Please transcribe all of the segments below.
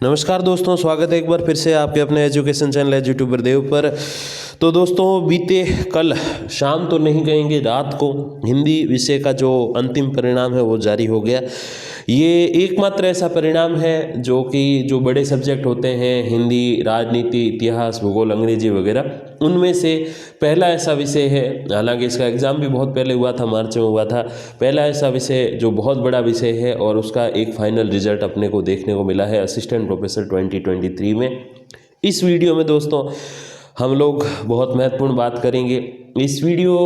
नमस्कार दोस्तों, स्वागत है एक बार फिर से आपके अपने एजुकेशन चैनल एज यूट्यूबर देव पर। तो दोस्तों, बीते कल शाम तो नहीं कहेंगे, रात को हिंदी विषय का जो अंतिम परिणाम है वो जारी हो गया। ये एकमात्र ऐसा परिणाम है जो बड़े सब्जेक्ट होते हैं, हिंदी, राजनीति, इतिहास, भूगोल, अंग्रेजी वगैरह, उनमें से पहला ऐसा विषय है। हालांकि इसका एग्ज़ाम भी बहुत पहले हुआ था, मार्च में हुआ था। पहला ऐसा विषय जो बहुत बड़ा विषय है और उसका एक फाइनल रिजल्ट अपने को देखने को मिला है असिस्टेंट प्रोफेसर 2023 में। इस वीडियो में दोस्तों हम लोग बहुत महत्वपूर्ण बात करेंगे। इस वीडियो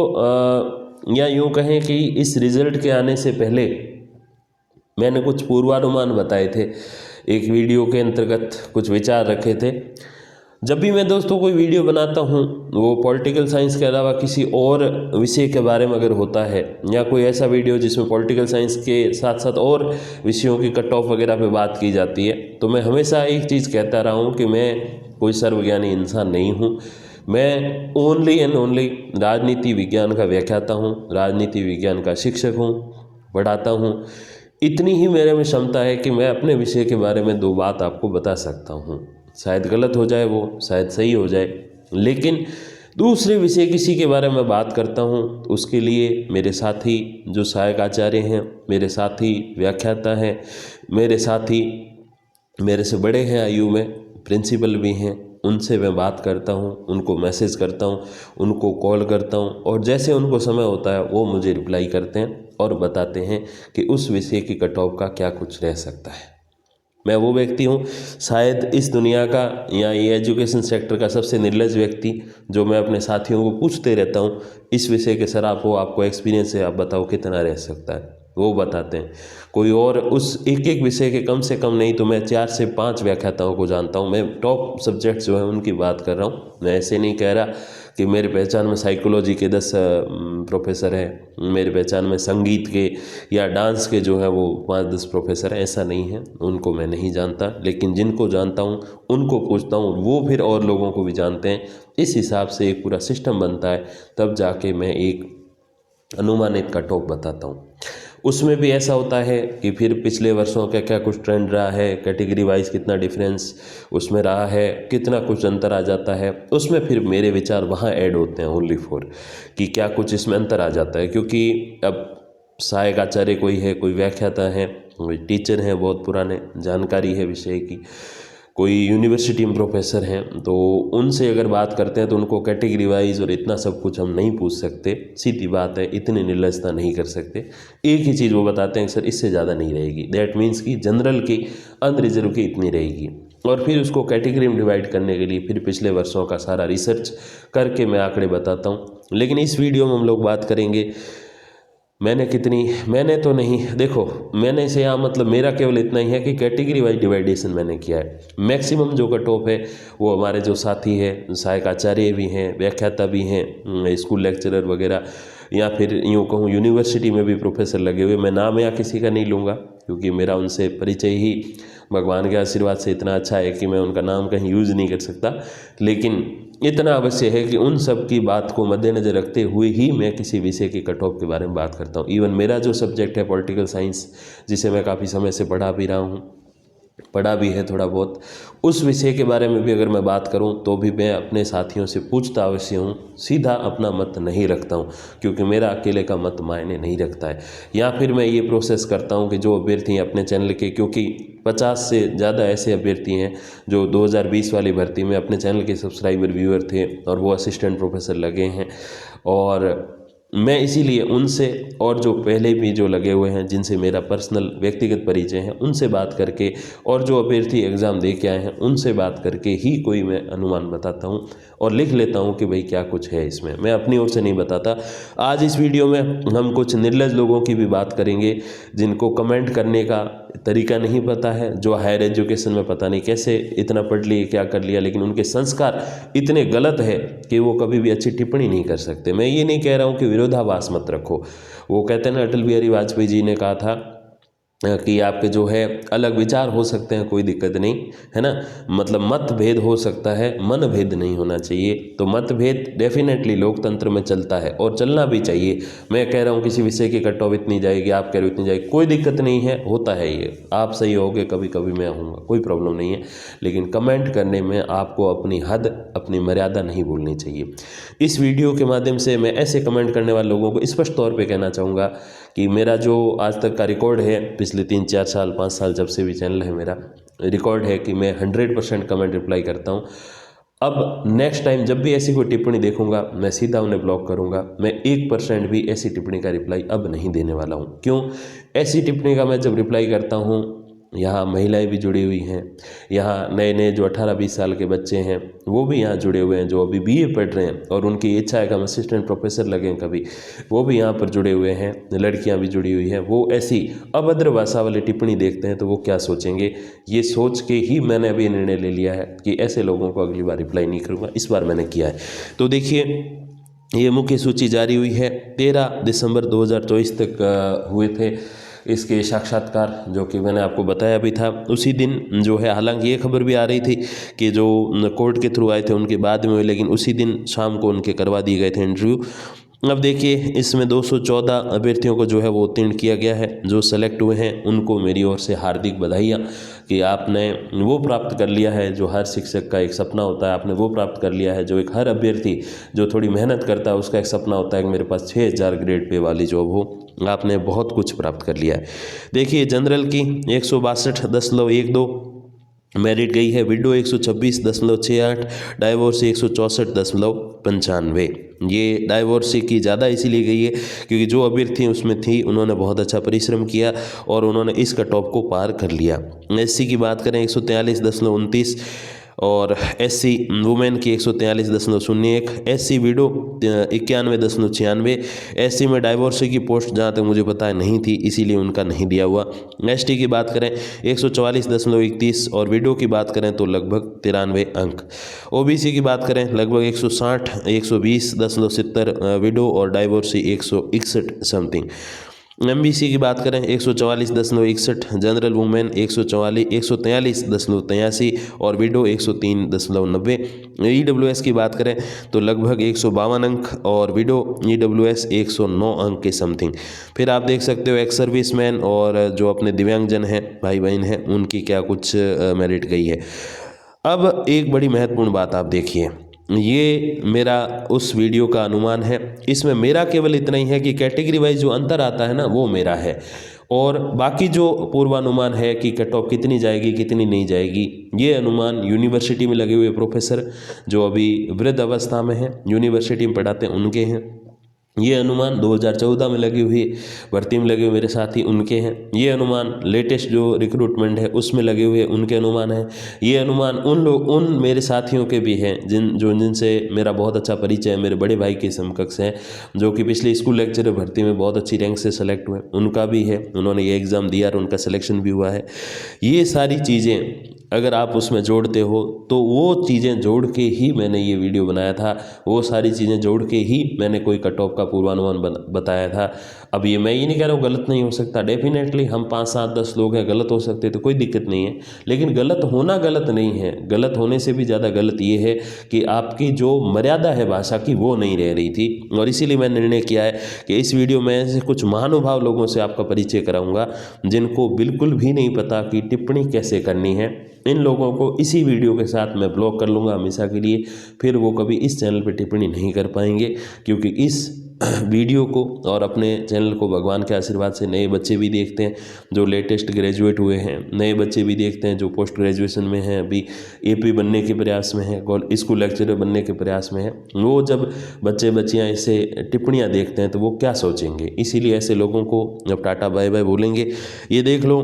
या यूँ कहें कि इस रिज़ल्ट के आने से पहले मैंने कुछ पूर्वानुमान बताए थे, एक वीडियो के अंतर्गत कुछ विचार रखे थे। जब भी मैं दोस्तों कोई वीडियो बनाता हूँ, वो पॉलिटिकल साइंस के अलावा किसी और विषय के बारे में अगर होता है, या कोई ऐसा वीडियो जिसमें पॉलिटिकल साइंस के साथ साथ और विषयों की कट ऑफ वगैरह पे बात की जाती है, तो मैं हमेशा एक चीज़ कहता रहा हूँ कि मैं कोई सर्वज्ञानी इंसान नहीं हूँ। मैं ओनली एंड ओनली राजनीति विज्ञान का व्याख्याता हूँ, राजनीति विज्ञान का शिक्षक हूँ, पढ़ाता हूँ। इतनी ही मेरे में क्षमता है कि मैं अपने विषय के बारे में दो बात आपको बता सकता हूँ। शायद गलत हो जाए, वो शायद सही हो जाए, लेकिन दूसरे विषय किसी के बारे में बात करता हूँ तो उसके लिए मेरे साथी जो सहायक आचार्य हैं, मेरे साथी व्याख्याता हैं, मेरे साथी मेरे से बड़े हैं आयु में, प्रिंसिपल भी हैं, उनसे मैं बात करता हूँ, उनको मैसेज करता हूँ, उनको कॉल करता हूँ, और जैसे उनको समय होता है वो मुझे रिप्लाई करते हैं और बताते हैं कि उस विषय की कट ऑफ का क्या कुछ रह सकता है। मैं वो व्यक्ति हूँ शायद इस दुनिया का या ये एजुकेशन सेक्टर का सबसे निर्लज व्यक्ति, जो मैं अपने साथियों को पूछते रहता हूँ इस विषय के सर आपको एक्सपीरियंस है, आप बताओ कितना रह सकता है, वो बताते हैं। कोई और उस एक एक विषय के कम से कम नहीं तो मैं 4 से 5 व्याख्याताओं को जानता हूँ। मैं टॉप सब्जेक्ट्स जो है उनकी बात कर रहा हूँ। मैं ऐसे नहीं कह रहा कि मेरे पहचान में साइकोलॉजी के 10 प्रोफेसर हैं, मेरे पहचान में संगीत के या डांस के जो है वो 5-10 प्रोफेसर हैं, ऐसा नहीं है। उनको मैं नहीं जानता, लेकिन जिनको जानता हूँ उनको पूछता हूँ, वो फिर और लोगों को भी जानते हैं। इस हिसाब से एक पूरा सिस्टम बनता है, तब जाके मैं एक अनुमानित कट ऑफ बताता हूँ। उसमें भी ऐसा होता है कि फिर पिछले वर्षों का क्या कुछ ट्रेंड रहा है, कैटेगरी वाइज कितना डिफरेंस उसमें रहा है, कितना कुछ अंतर आ जाता है, उसमें फिर मेरे विचार वहाँ ऐड होते हैं ओनली फॉर कि क्या कुछ इसमें अंतर आ जाता है। क्योंकि अब सहायक आचार्य कोई है, कोई व्याख्याता है, कोई टीचर हैं, बहुत पुराने जानकारी है विषय की, कोई यूनिवर्सिटी में प्रोफेसर हैं, तो उनसे अगर बात करते हैं तो उनको कैटेगरी वाइज और इतना सब कुछ हम नहीं पूछ सकते। सीधी बात है, इतनी निर्लजता नहीं कर सकते। एक ही चीज़ वो बताते हैं कि सर इससे ज़्यादा नहीं रहेगी, दैट मीन्स कि जनरल की अनरिजर्व की इतनी रहेगी, और फिर उसको कैटेगरी में डिवाइड करने के लिए फिर पिछले वर्षों का सारा रिसर्च करके मैं आंकड़े बताता हूँ। लेकिन इस वीडियो में हम लोग बात करेंगे मैंने तो नहीं, देखो मैंने से यहाँ मतलब मेरा केवल इतना ही है कि कैटेगरी वाइज डिवाइडेशन मैंने किया है। मैक्सिमम जो कट ऑफ है वो हमारे जो साथी है, सहायक आचार्य भी हैं, व्याख्याता भी हैं, स्कूल लेक्चरर वगैरह, या फिर यूँ कहूँ यूनिवर्सिटी में भी प्रोफेसर लगे हुए, मैं नाम या किसी का नहीं लूँगा क्योंकि मेरा उनसे परिचय ही भगवान के आशीर्वाद से इतना अच्छा है कि मैं उनका नाम कहीं यूज़ नहीं कर सकता। लेकिन इतना अवश्य है कि उन सब की बात को मद्देनज़र रखते हुए ही मैं किसी विषय की कट ऑफ के बारे में बात करता हूँ। इवन मेरा जो सब्जेक्ट है पॉलिटिकल साइंस, जिसे मैं काफ़ी समय से पढ़ा भी रहा हूँ, पढ़ा भी है थोड़ा बहुत, उस विषय के बारे में भी अगर मैं बात करूं तो भी मैं अपने साथियों से पूछता अवश्य हूं, सीधा अपना मत नहीं रखता हूं, क्योंकि मेरा अकेले का मत मायने नहीं रखता है। या फिर मैं ये प्रोसेस करता हूं कि जो अभ्यर्थी अपने चैनल के, क्योंकि 50 से ज़्यादा ऐसे अभ्यर्थी हैं जो 2020 वाली भर्ती में अपने चैनल के सब्सक्राइबर व्यूअर थे और वो असिस्टेंट प्रोफेसर लगे हैं, और मैं इसीलिए उनसे और जो पहले भी जो लगे हुए हैं जिनसे मेरा पर्सनल व्यक्तिगत परिचय है उनसे बात करके, और जो अभ्यर्थी एग्ज़ाम दे के आए हैं उनसे बात करके ही कोई मैं अनुमान बताता हूं और लिख लेता हूं कि भाई क्या कुछ है इसमें, मैं अपनी ओर से नहीं बताता। आज इस वीडियो में हम कुछ निर्लज लोगों की भी बात करेंगे जिनको कमेंट करने का तरीका नहीं पता है, जो हायर एजुकेशन में पता नहीं कैसे इतना पढ़ लिए क्या कर लिया, लेकिन उनके संस्कार इतने गलत है कि वो कभी भी अच्छी टिप्पणी नहीं कर सकते। मैं ये नहीं कह रहा हूँ कि विरोधाभास मत रखो। वो कहते हैं ना, अटल बिहारी वाजपेयी जी ने कहा था कि आपके जो है अलग विचार हो सकते हैं, कोई दिक्कत नहीं है ना, मतलब मतभेद हो सकता है, मनभेद नहीं होना चाहिए। तो मतभेद डेफिनेटली लोकतंत्र में चलता है और चलना भी चाहिए। मैं कह रहा हूँ किसी विषय की कट ऑफ इतनी जाएगी, आप कह रहे हो इतनी जाएगी, कोई दिक्कत नहीं है, होता है ये। आप सही होगे, कभी कभी मैं आऊँगा, कोई प्रॉब्लम नहीं है। लेकिन कमेंट करने में आपको अपनी हद, अपनी मर्यादा नहीं भूलनी चाहिए। इस वीडियो के माध्यम से मैं ऐसे कमेंट करने वाले लोगों को स्पष्ट तौर पे कहना चाहूँगा कि मेरा जो आज तक का रिकॉर्ड है, पिछले 3-4 साल 5 साल जब से भी चैनल है मेरा, रिकॉर्ड है कि मैं 100% कमेंट रिप्लाई करता हूँ। अब नेक्स्ट टाइम जब भी ऐसी कोई टिप्पणी देखूंगा, मैं सीधा उन्हें ब्लॉक करूंगा। मैं 1% भी ऐसी टिप्पणी का रिप्लाई अब नहीं देने वाला हूँ। क्यों? ऐसी टिप्पणी का मैं जब रिप्लाई करता हूँ, यहाँ महिलाएं भी जुड़ी हुई हैं, यहाँ नए नए जो 18-20 साल के बच्चे हैं वो भी यहाँ जुड़े हुए हैं, जो अभी बीए पढ़ रहे हैं और उनकी इच्छा है कि हम असिस्टेंट प्रोफेसर लगें कभी, वो भी यहाँ पर जुड़े हुए हैं, लड़कियाँ भी जुड़ी हुई हैं। वो ऐसी अभद्र भाषा वाली टिप्पणी देखते हैं तो वो क्या सोचेंगे, ये सोच के ही मैंने अभी निर्णय ले लिया है कि ऐसे लोगों को अगली बार रिप्लाई नहीं करूँगा। इस बार मैंने किया है। तो देखिए, ये मुख्य सूची जारी हुई है। 13 दिसंबर 2024 तक हुए थे इसके साक्षात्कार, जो कि मैंने आपको बताया भी था। उसी दिन जो है, हालांकि ये खबर भी आ रही थी कि जो कोर्ट के थ्रू आए थे उनके बाद में हुए, लेकिन उसी दिन शाम को उनके करवा दिए गए थे इंटरव्यू। अब देखिए, इसमें 214 अभ्यर्थियों को जो है वो उत्तीर्ण किया गया है। जो सेलेक्ट हुए हैं उनको मेरी ओर से हार्दिक बधाइयाँ कि आपने वो प्राप्त कर लिया है जो हर शिक्षक का एक सपना होता है। आपने वो प्राप्त कर लिया है जो एक हर अभ्यर्थी जो थोड़ी मेहनत करता है उसका एक सपना होता है कि मेरे पास 6000 ग्रेड पे वाली जॉब हो। आपने बहुत कुछ प्राप्त कर लिया है। देखिए, जनरल की 162.12 मेरिट गई है, विडो 126.68, डाइवोर्सी 164.95। ये डाइवोर्सी की ज़्यादा इसीलिए गई है क्योंकि जो अभ्यर्थी उसमें थी उन्होंने बहुत अच्छा परिश्रम किया और उन्होंने इस कट ऑफ को पार कर लिया। एससी की बात करें 143.29 और एससी वुमेन की 143.01, एससी विडो 91.96। एससी में डाइवोर्सी की पोस्ट जहाँ तक मुझे पता है नहीं थी, इसीलिए उनका नहीं दिया हुआ। एसटी की बात करें 144.31 और विडो की बात करें तो लगभग 93 अंक। ओबीसी की बात करें लगभग 160, 120.70 विडो और डाइवोर्सी 161 समथिंग। एमबीसी की बात करें 144.61, जनरल वुमेन 143.83 और विडो 103.90। ईडब्ल्यूएस की बात करें तो लगभग 152 अंक और विडो ईडब्ल्यूएस 109 अंक के समथिंग। फिर आप देख सकते हो एक्स सर्विसमैन और जो अपने दिव्यांगजन हैं, भाई बहन हैं, उनकी क्या कुछ मेरिट गई है। अब एक बड़ी महत्वपूर्ण बात आप देखिए, ये मेरा उस वीडियो का अनुमान है। इसमें मेरा केवल इतना ही है कि कैटेगरी वाइज जो अंतर आता है ना, वो मेरा है, और बाकी जो पूर्वानुमान है कि कट ऑफ कितनी जाएगी कितनी नहीं जाएगी, ये अनुमान यूनिवर्सिटी में लगे हुए प्रोफेसर जो अभी वृद्ध अवस्था में हैं, यूनिवर्सिटी में पढ़ाते हैं, उनके हैं। ये अनुमान 2014 में लगी हुई भर्ती में लगे हुए मेरे साथी उनके हैं। ये अनुमान लेटेस्ट जो रिक्रूटमेंट है उसमें लगे हुए उनके अनुमान हैं। ये अनुमान उन मेरे साथियों के भी हैं जिनसे मेरा बहुत अच्छा परिचय है, मेरे बड़े भाई के समकक्ष हैं, जो कि पिछले स्कूल लेक्चरर भर्ती में बहुत अच्छी रैंक से सेलेक्ट हुए, उनका भी है। उन्होंने ये एग्ज़ाम दिया और उनका सिलेक्शन भी हुआ है। ये सारी चीज़ें अगर आप उसमें जोड़ते हो तो वो चीज़ें जोड़ के ही मैंने ये वीडियो बनाया था, वो सारी चीज़ें जोड़ के ही मैंने कोई कट ऑफ का पूर्वानुमान बताया था। अब ये मैं ये नहीं कह रहा हूँ गलत नहीं हो सकता, डेफिनेटली हम 5, 7, 10 लोग हैं, गलत हो सकते तो कोई दिक्कत नहीं है, लेकिन गलत होना गलत नहीं है। गलत होने से भी ज़्यादा गलत ये है कि आपकी जो मर्यादा है भाषा की वो नहीं रह रही थी। और इसीलिए मैंने निर्णय किया है कि इस वीडियो में ऐसे कुछ महानुभाव लोगों से आपका परिचय कराऊंगा जिनको बिल्कुल भी नहीं पता कि टिप्पणी कैसे करनी है। इन लोगों को इसी वीडियो के साथ मैं ब्लॉक कर लूँगा हमेशा के लिए, फिर वो कभी इस चैनल पर टिप्पणी नहीं कर पाएंगे, क्योंकि इस वीडियो को और अपने चैनल को भगवान के आशीर्वाद से नए बच्चे भी देखते हैं, जो लेटेस्ट ग्रेजुएट हुए हैं, नए बच्चे भी देखते हैं जो पोस्ट ग्रेजुएशन में हैं, अभी एपी बनने के प्रयास में हैं, स्कूल लेक्चरर बनने के प्रयास में हैं। वो जब बच्चे बच्चियाँ इसे टिप्पणियाँ देखते हैं तो वो क्या सोचेंगे, इसीलिए ऐसे लोगों को अब टाटा बाय बाय बोलेंगे। ये देख लो,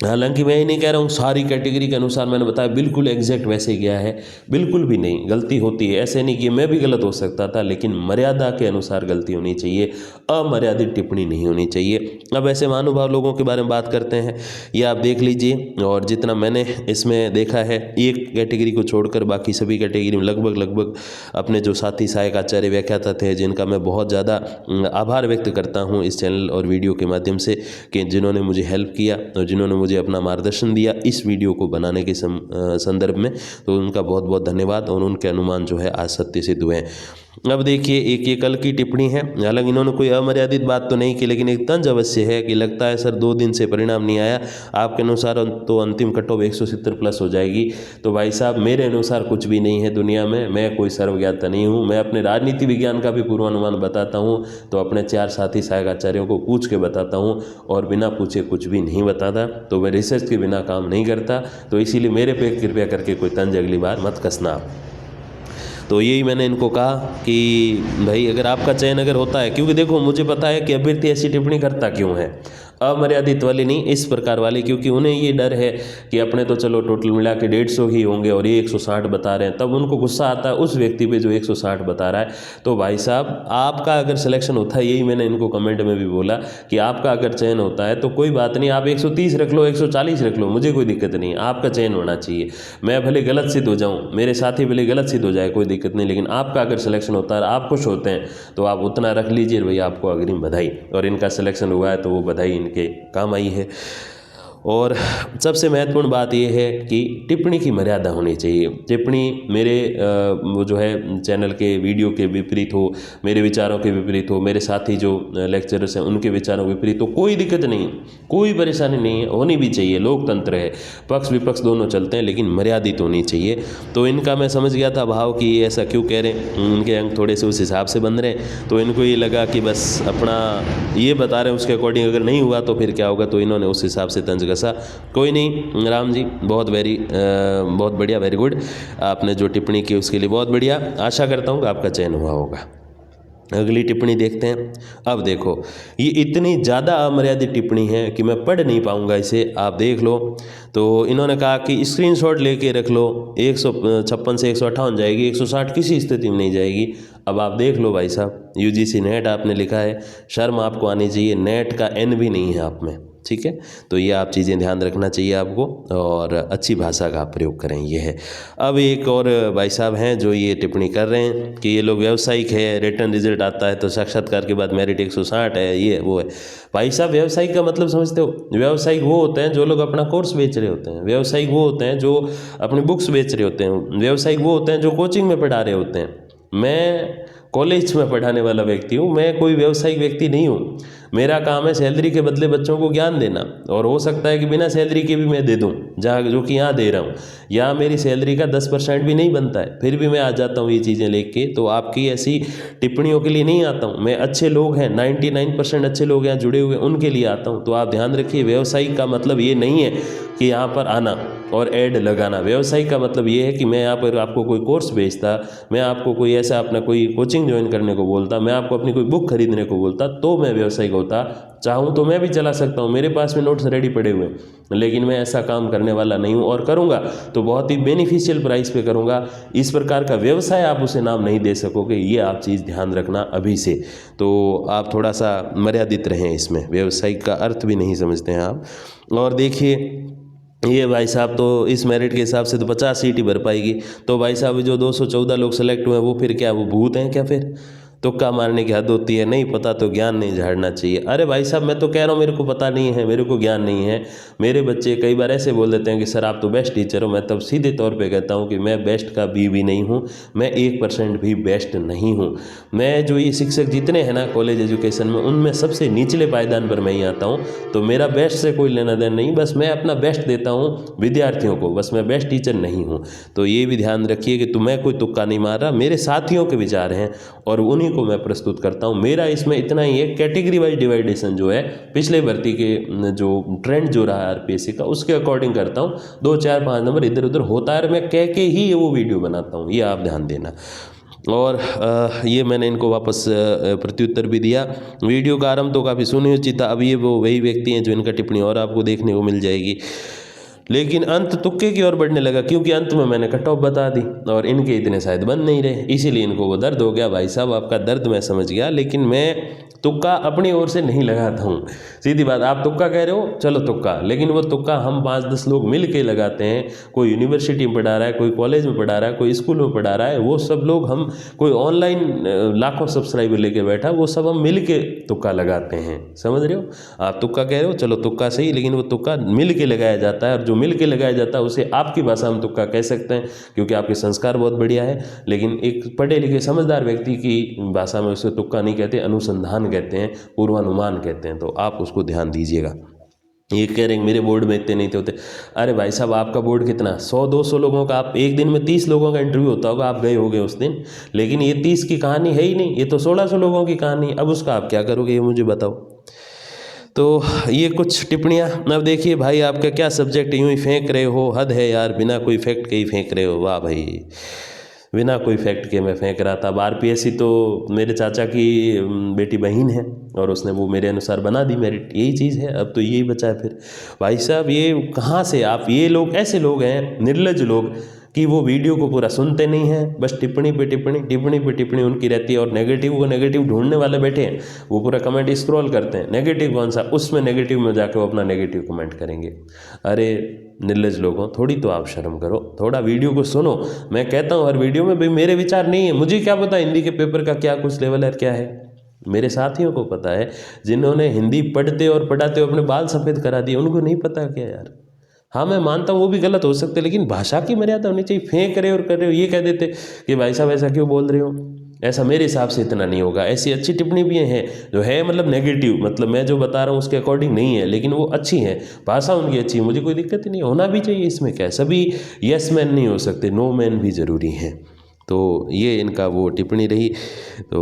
हालांकि मैं ये नहीं कह रहा हूँ सारी कैटेगरी के अनुसार मैंने बताया बिल्कुल एग्जैक्ट वैसे ही गया है, बिल्कुल भी नहीं, गलती होती है, ऐसे नहीं कि मैं भी गलत हो सकता था, लेकिन मर्यादा के अनुसार गलती होनी चाहिए, अमर्यादित टिप्पणी नहीं होनी चाहिए। अब ऐसे महानुभाव लोगों के बारे में बात करते हैं, ये आप देख लीजिए, और जितना मैंने इसमें देखा है एक कैटेगरी को छोड़कर बाकी सभी कैटेगरी में लगभग अपने जो साथी सहायक आचार्य व्याख्याता थे, जिनका मैं बहुत ज़्यादा आभार व्यक्त करता हूँ इस चैनल और वीडियो के माध्यम से, कि जिन्होंने मुझे हेल्प किया और जिन्होंने मुझे अपना मार्गदर्शन दिया इस वीडियो को बनाने के संदर्भ में, तो उनका बहुत बहुत धन्यवाद, और उनके अनुमान जो है आज सत्य सिद्ध हुए हैं। अब देखिए एक ये कल की टिप्पणी है, हालांकि इन्होंने कोई अमर्यादित बात तो नहीं की, लेकिन एक तंज अवश्य है कि लगता है सर 2 दिन से परिणाम नहीं आया, आपके अनुसार तो अंतिम कट ऑफ 170 प्लस हो जाएगी। तो भाई साहब मेरे अनुसार कुछ भी नहीं है दुनिया में, मैं कोई सर्वज्ञाता नहीं हूँ, मैं अपने राजनीति विज्ञान का भी पूर्वानुमान बताता हूँ तो अपने 4 साथी सहायक आचार्यों को पूछ के बताता हूँ, और बिना पूछे कुछ भी नहीं बताता, तो मैं रिसर्च के बिना काम नहीं करता, तो इसीलिए मेरे पे कृपया करके कोई तंज अगली बार मत कसना आप। तो यही मैंने इनको कहा कि भाई अगर आपका चयन अगर होता है, क्योंकि देखो मुझे पता है कि अभ्यर्थी ऐसी टिप्पणी करता क्यों है, अमर्यादित वाली नहीं, इस प्रकार वाली, क्योंकि उन्हें ये डर है कि अपने तो चलो टोटल मिला के 150 ही होंगे और ये 160 बता रहे हैं, तब उनको गुस्सा आता है उस व्यक्ति पे जो 160 बता रहा है। तो भाई साहब आपका अगर सिलेक्शन होता है, यही मैंने इनको कमेंट में भी बोला कि आपका अगर चयन होता है तो कोई बात नहीं, आप 130 रख लो, 140 रख लो, मुझे कोई दिक्कत नहीं, आपका चयन होना चाहिए। मैं भले गलत सिद्ध हो जाऊँ, मेरे साथी भले गलत सिद्ध हो जाए, कोई दिक्कत नहीं, लेकिन आपका अगर सिलेक्शन होता है, आप खुश होते हैं तो आप उतना रख लीजिए भैया, आपको अग्रिम बधाई, और इनका सिलेक्शन हुआ है तो वो बधाई के काम आई है। और सबसे महत्वपूर्ण बात यह है कि टिप्पणी की मर्यादा होनी चाहिए। टिप्पणी मेरे वो जो है चैनल के वीडियो के विपरीत हो, मेरे विचारों के विपरीत हो, मेरे साथी जो लेक्चरर्स हैं उनके विचारों के विपरीत हो, कोई दिक्कत नहीं, कोई परेशानी नहीं है, होनी भी चाहिए, लोकतंत्र है, पक्ष विपक्ष दोनों चलते हैं, लेकिन मर्यादित होनी चाहिए। तो इनका मैं समझ गया था भाव कि ये ऐसा क्यों कह रहे हैं, उनके अंक थोड़े से उस हिसाब से बन रहे हैं, तो इनको ये लगा कि बस अपना ये बता रहे हैं उसके अकॉर्डिंग अगर नहीं हुआ तो फिर क्या होगा, तो इन्होंने उस हिसाब से तंज कसा। कोई नहीं राम जी, बहुत बढ़िया, वेरी गुड, आपने जो टिप्पणी की उसके लिए बहुत बढ़िया, आशा करता हूँ कि आपका चयन हुआ होगा। अगली टिप्पणी देखते हैं। अब देखो ये इतनी ज़्यादा अमर्यादित टिप्पणी है कि मैं पढ़ नहीं पाऊंगा इसे, आप देख लो। तो इन्होंने कहा कि स्क्रीनशॉट लेके रख लो, 156 से 158 जाएगी, 160 किसी स्थिति में नहीं जाएगी। अब आप देख लो भाई साहब, यूजीसी नेट आपने लिखा है, शर्म आपको आनी चाहिए, नेट का एन भी नहीं है आप में, ठीक है। तो ये आप चीज़ें ध्यान रखना चाहिए आपको, और अच्छी भाषा का आप प्रयोग करें, ये है। अब एक और भाई साहब हैं जो ये टिप्पणी कर रहे हैं कि ये लोग व्यावसायिक है, रिटर्न रिजल्ट आता है तो साक्षात्कार के बाद मेरिट 160 है, ये वो है। भाई साहब व्यावसायिक का मतलब समझते हो? व्यावसायिक वो होते हैं जो लोग अपना कोर्स बेच रहे होते हैं, व्यावसायिक वो होते हैं जो अपनी बुक्स बेच रहे होते हैं, व्यावसायिक वो होते हैं जो कोचिंग में पढ़ा रहे होते हैं। मैं कॉलेज में पढ़ाने वाला व्यक्ति हूँ, मैं कोई व्यावसायिक व्यक्ति नहीं हूँ। मेरा काम है सैलरी के बदले बच्चों को ज्ञान देना, और हो सकता है कि बिना सैलरी के भी मैं दे दूँ, जहाँ जो कि यहाँ दे रहा हूँ। यहाँ मेरी सैलरी का 10% भी नहीं बनता है, फिर भी मैं आ जाता हूँ ये चीज़ें लेके। तो आपकी ऐसी टिप्पणियों के लिए नहीं आता हूँ मैं, अच्छे लोग हैं, 99% अच्छे लोग यहाँ जुड़े हुए, उनके लिए आता हूँ। तो आप ध्यान रखिए, व्यावसायिक का मतलब ये नहीं है कि यहाँ पर आना और ऐड लगाना। व्यावसायिक का मतलब ये है कि मैं यहाँ पर आपको कोई कोर्स बेचता, मैं आपको कोई ऐसा अपना कोई कोचिंग ज्वाइन करने को बोलता, मैं आपको अपनी कोई बुक खरीदने को बोलता, तो मैं व्यावसायिक होता। चाहूँ तो मैं भी चला सकता हूँ, मेरे पास में नोट्स रेडी पड़े हुए हैं, लेकिन मैं ऐसा काम करने वाला नहीं हूँ, और करूँगा तो बहुत ही बेनिफिशियल प्राइस पे करूँगा। इस प्रकार का व्यवसाय आप उसे नाम नहीं दे सकोगे, ये आप चीज़ ध्यान रखना अभी से। तो आप थोड़ा सा मर्यादित रहें इसमें, व्यावसायिक का अर्थ भी नहीं समझते हैं आप। और देखिए ये भाई साहब तो इस मेरिट के हिसाब से तो 50 सीट ही भर पाएगी। तो भाई साहब जो 214 लोग सेलेक्ट हुए वो फिर क्या, वो भूत हैं क्या? फिर तुक्का मारने की हद होती है, नहीं पता तो ज्ञान नहीं झाड़ना चाहिए। अरे भाई साहब मैं तो कह रहा हूँ मेरे को पता नहीं है, मेरे को ज्ञान नहीं है। मेरे बच्चे कई बार ऐसे बोल देते हैं कि सर आप तो बेस्ट टीचर हो, मैं तब सीधे तौर पे कहता हूँ कि मैं बेस्ट का भी नहीं हूँ, मैं 1% भी बेस्ट नहीं हूँ। मैं जो ये शिक्षक जितने हैं ना कॉलेज एजुकेशन में, उनमें सबसे निचले पायदान पर मैं ही आता हूँ। तो मेरा बेस्ट से कोई लेना देना नहीं, बस मैं अपना बेस्ट देता हूँ विद्यार्थियों को, बस मैं बेस्ट टीचर नहीं हूँ। तो ये भी ध्यान रखिए कि तो मैं कोई तुक्का नहीं मार रहा, मेरे साथियों के विचार हैं और उन्हीं को मैं प्रस्तुत करता हूँ। मेरा इसमें इतना ही है, कैटेगरी वाइज डिवाइडेशन जो है पिछले भर्ती के जो ट्रेंड जो रहा है आरपीएससी का, उसके अकॉर्डिंग करता हूँ। 2 4 5 नंबर इधर उधर होता है, मैं कह के ही वो वीडियो बनाता हूँ, ये आप ध्यान देना। और ये मैंने इनको वापस प्रत्युत्तर भी दिया। वीडियो का आरंभ तो काफ़ी सुनियोजित था, अब ये वो वही व्यक्ति हैं जो इनका टिप्पणी और आपको देखने को मिल जाएगी, लेकिन अंत तुक्के की ओर बढ़ने लगा, क्योंकि अंत में मैंने कट ऑफ बता दी और इनके इतने शायद बन नहीं रहे, इसीलिए इनको वो दर्द हो गया। भाई साहब आपका दर्द मैं समझ गया, लेकिन मैं तुक्का अपनी ओर से नहीं लगाता हूँ। सीधी बात, आप तुक्का कह रहे हो, चलो तुक्का, लेकिन वो तुक्का हम 5-10 लोग मिल के लगाते हैं। कोई यूनिवर्सिटी में पढ़ा रहा है, कोई कॉलेज में पढ़ा रहा है, कोई स्कूल में पढ़ा रहा है, वो सब लोग हम, कोई ऑनलाइन लाखों सब्सक्राइबर लेके बैठा, वो सब हम मिल के तुक्का लगाते हैं। समझ रहे हो? आप तुक्का कह रहे हो, चलो तुक्का सही, लेकिन वो तुक्का मिल के लगाया जाता है, और जो मिल के लगाया जाता है उसे आपकी भाषा में तुक्का कह सकते हैं, क्योंकि आपके संस्कार बहुत बढ़िया है। लेकिन एक पढ़े लिखे समझदार व्यक्ति की भाषा में उसे तुक्का नहीं कहते, अनुसंधान कहते हैं, पूर्वानुमान कहते हैं। तो आप उसको ध्यान दीजिएगा। ये कह रहे हैं मेरे बोर्ड में इतने नहीं होते। अरे भाई साहब आपका बोर्ड कितना, 100-200 लोगों का, आप एक दिन में 30 लोगों का इंटरव्यू होता होगा, आप गए होगे उस दिन, लेकिन ये 30 की कहानी है ही नहीं, ये तो 1600 लोगों की कहानी। अब उसका आप क्या करोगे ये मुझे बताओ। तो ये कुछ टिप्पणियाँ। अब देखिए भाई आपका क्या सब्जेक्ट, यूँ ही फेंक रहे हो, हद है यार, बिना कोई फैक्ट के ही फेंक रहे हो। वाह भाई, बिना कोई फैक्ट के मैं फेंक रहा था। अब आरपीएससी तो मेरे चाचा की बेटी बहन है, और उसने वो मेरे अनुसार बना दी मेरिट, यही चीज़ है। अब तो यही बचा है फिर। भाई साहब ये कहाँ से आप, ये लोग ऐसे लोग हैं निर्लज लोग कि वो वीडियो को पूरा सुनते नहीं हैं, बस टिप्पणी पे टिप्पणी, टिप्पणी पे टिप्पणी उनकी रहती है, और नेगेटिव को नेगेटिव ढूंढने वाले बैठे हैं, वो पूरा कमेंट स्क्रॉल करते हैं, नेगेटिव कौन सा, उसमें नेगेटिव में जाकर वो अपना नेगेटिव कमेंट करेंगे। अरे निर्लज लोगों, थोड़ी तो आप शर्म करो, थोड़ा वीडियो को सुनो। मैं कहता हूँ हर वीडियो में भाई मेरे विचार नहीं है, मुझे क्या पता हिंदी के पेपर का क्या कुछ लेवल है क्या है, मेरे साथियों को पता है, जिन्होंने हिंदी पढ़ते और पढ़ाते अपने बाल सफ़ेद करा दिए, उनको नहीं पता क्या यार। हाँ मैं मानता हूँ वो भी गलत हो सकते, लेकिन भाषा की मर्यादा होनी चाहिए। फेंक रहे और कर रहे हो, ये कह देते कि भाई साहब ऐसा क्यों बोल रहे हो, ऐसा मेरे हिसाब से इतना नहीं होगा। ऐसी अच्छी टिप्पणी भी हैं जो है मतलब नेगेटिव, मतलब मैं जो बता रहा हूँ उसके अकॉर्डिंग नहीं है, लेकिन वो अच्छी है, भाषा उनकी अच्छी है, मुझे कोई दिक्कत ही नहीं, होना भी चाहिए। इसमें क्या है, सभी यस मैन नहीं हो सकते, नो मैन भी ज़रूरी हैं। तो ये इनका वो टिप्पणी रही। तो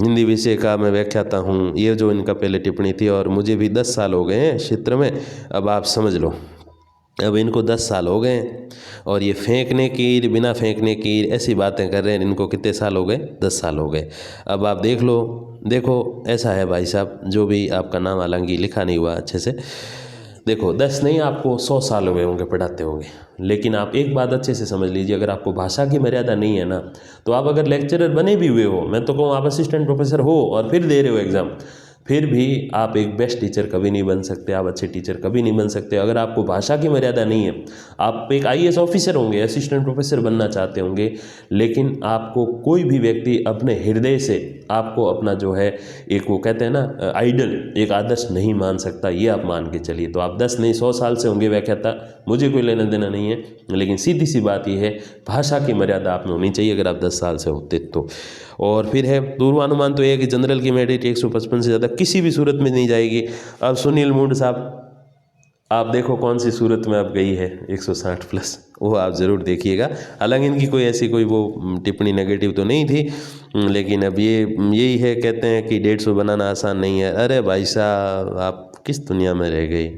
हिंदी विषय का मैं व्याख्याता हूँ, ये जो इनका पहले टिप्पणी थी, और मुझे भी 10 साल हो गए हैं क्षेत्र में। अब आप समझ लो, अब इनको 10 साल हो गए, और ये फेंकने की, बिना फेंकने की ऐसी बातें कर रहे हैं। इनको कितने साल हो गए, 10 साल हो गए। अब आप देख लो, देखो ऐसा है भाई साहब, जो भी आपका नाम हालांकि लिखा नहीं हुआ अच्छे से, देखो 10 नहीं आपको 100 साल हुए होंगे पढ़ाते होंगे, लेकिन आप एक बात अच्छे से समझ लीजिए, अगर आपको भाषा की मर्यादा नहीं है ना, तो आप अगर लेक्चरर बने भी हुए हो, मैं तो कहूँ आप असिस्टेंट प्रोफेसर हो और फिर दे रहे हो एग्ज़ाम, फिर भी आप एक बेस्ट टीचर कभी नहीं बन सकते, आप अच्छे टीचर कभी नहीं बन सकते अगर आपको भाषा की मर्यादा नहीं है। आप एक आईएएस ऑफिसर होंगे, असिस्टेंट प्रोफेसर बनना चाहते होंगे, लेकिन आपको कोई भी व्यक्ति अपने हृदय से आपको अपना जो है एक वो कहते हैं ना आइडल, एक आदर्श नहीं मान सकता, ये आप मान के चलिए। तो आप 10 नहीं 100 साल से होंगे व्याख्याता, मुझे कोई लेना देना नहीं है, लेकिन सीधी सी बात ये है भाषा की मर्यादा आप में होनी चाहिए अगर आप 10 साल से होते तो। और फिर है पूर्वानुमान, तो ये है कि जनरल की मेरिट 155 से ज़्यादा किसी भी सूरत में नहीं जाएगी। अब सुनील मूड साहब, आप देखो कौन सी सूरत में अब गई है 160 प्लस, वो आप ज़रूर देखिएगा। हालांकि इनकी कोई ऐसी कोई वो टिप्पणी नेगेटिव तो नहीं थी, लेकिन अब ये यही है, कहते हैं कि 150 बनाना आसान नहीं है। अरे भाई साहब आप किस दुनिया में रह गई,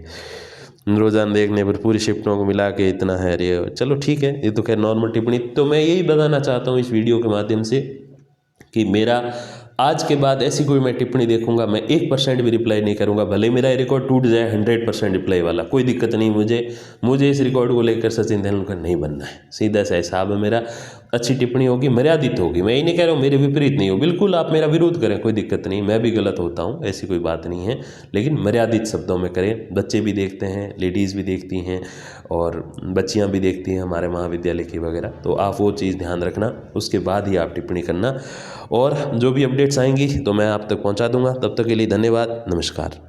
रोज़ाना देखने पर पूरी शिफ्टों को मिला के इतना है। अरे चलो ठीक है, ये तो खैर नॉर्मल टिप्पणी। तो मैं यही बताना चाहता हूँ इस वीडियो के माध्यम से कि मेरा आज के बाद ऐसी कोई मैं टिप्पणी देखूंगा, मैं 1% भी रिप्लाई नहीं करूंगा, भले मेरा रिकॉर्ड टूट जाए 100% रिप्लाई वाला, कोई दिक्कत नहीं। मुझे इस रिकॉर्ड को लेकर सचिन तेंदुलकर नहीं बनना है, सीधा सा हिसाब है मेरा। अच्छी टिप्पणी होगी, मर्यादित होगी, मैं ये नहीं कह रहा हूँ मेरे विपरीत नहीं हो, बिल्कुल आप मेरा विरोध करें, कोई दिक्कत नहीं, मैं भी गलत होता हूँ, ऐसी कोई बात नहीं है, लेकिन मर्यादित शब्दों में करें। बच्चे भी देखते हैं, लेडीज़ भी देखती हैं, और बच्चियाँ भी देखती हैं हमारे महाविद्यालय की वगैरह, तो आप वो चीज़ ध्यान रखना, उसके बाद ही आप टिप्पणी करना। और जो भी अपडेट्स आएंगी तो मैं आप तक पहुंचा दूंगा। तब तक के लिए धन्यवाद, नमस्कार।